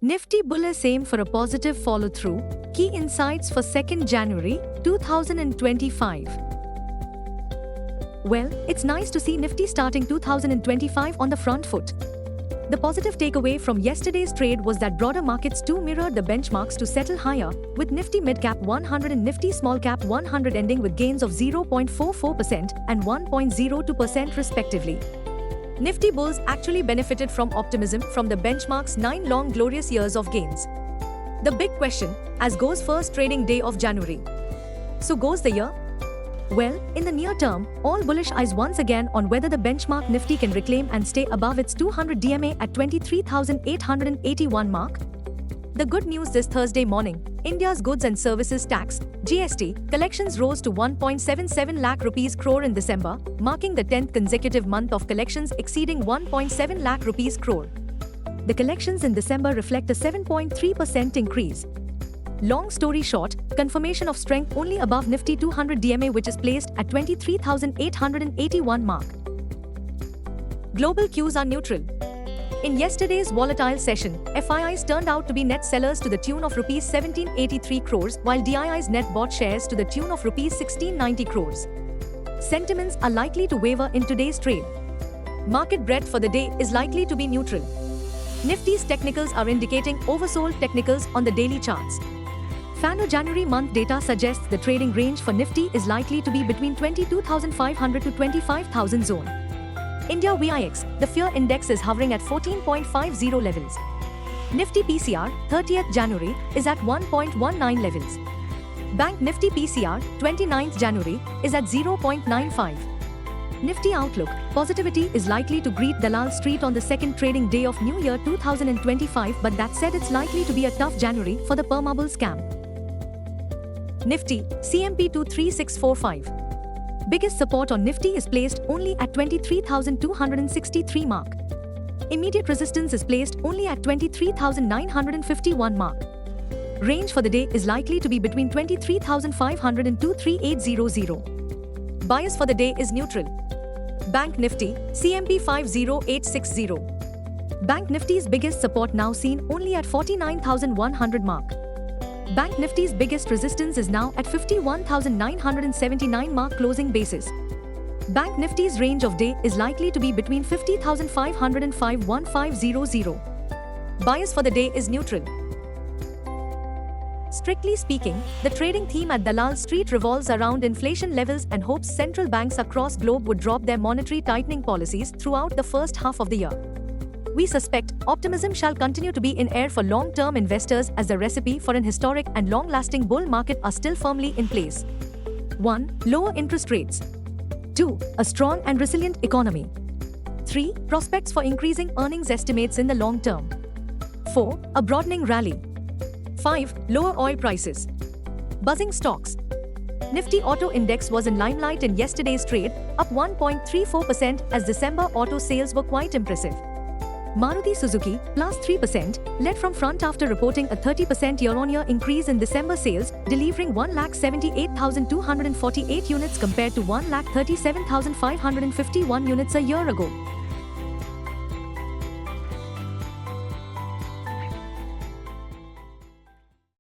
Nifty bullish aim for a positive follow-through. Key insights for 2nd January 2025. Well, it's nice to see Nifty starting 2025 on the front foot. The positive takeaway from yesterday's trade was that broader markets too mirrored the benchmarks to settle higher, with Nifty Midcap 100 and Nifty Small Cap 100 ending with gains of 0.44% and 1.02% respectively. Nifty bulls actually benefited from optimism from the benchmark's 9 long glorious years of gains. The big question, as goes first trading day of January. So goes the year? Well, in the near term, all bullish eyes once again on whether the benchmark Nifty can reclaim and stay above its 200 DMA at 23,881 mark. The good news this Thursday morning, India's goods and services tax (GST) collections rose to 1.77 lakh rupees crore in December, marking the 10th consecutive month of collections exceeding 1.7 lakh rupees crore. The collections in December reflect a 7.3% increase. Long story short, confirmation of strength only above Nifty 200 DMA, which is placed at 23,881 mark. Global cues are neutral. In yesterday's volatile session, FIIs turned out to be net sellers to the tune of Rs 1783 crores, while DIIs net bought shares to the tune of Rs 1690 crores. Sentiments are likely to waver in today's trade. Market breadth for the day is likely to be neutral. Nifty's technicals are indicating oversold technicals on the daily charts. FANO January month data suggests the trading range for Nifty is likely to be between 22,500 to 25,000 zone. India VIX, the fear index is hovering at 14.50 levels. Nifty PCR, 30th January, is at 1.19 levels. Bank Nifty PCR, 29th January, is at 0.95. Nifty outlook, positivity is likely to greet Dalal Street on the second trading day of New Year 2025, but that said, it's likely to be a tough January for the permabull scam. Nifty, CMP 23645. Biggest support on Nifty is placed only at 23,263 mark. Immediate resistance is placed only at 23,951 mark. Range for the day is likely to be between 23,500 and 23,800. Bias for the day is neutral. Bank Nifty, CMP 50860. Bank Nifty's biggest support now seen only at 49,100 mark. Bank Nifty's biggest resistance is now at 51,979 mark closing basis. Bank Nifty's range of day is likely to be between 50,500 and 51500. Bias for the day is neutral. Strictly speaking, the trading theme at Dalal Street revolves around inflation levels and hopes central banks across globe would drop their monetary tightening policies throughout the first half of the year. We suspect optimism shall continue to be in air for long-term investors as the recipe for an historic and long-lasting bull market are still firmly in place. 1. Lower interest rates. 2. A strong and resilient economy. 3. Prospects for increasing earnings estimates in the long term. 4. A broadening rally. 5. Lower oil prices. Buzzing stocks. Nifty Auto Index was in limelight in yesterday's trade, up 1.34% as December auto sales were quite impressive. Maruti Suzuki, plus 3%, led from front after reporting a 30% year-on-year increase in December sales, delivering 178,248 units compared to 137,551 units a year ago.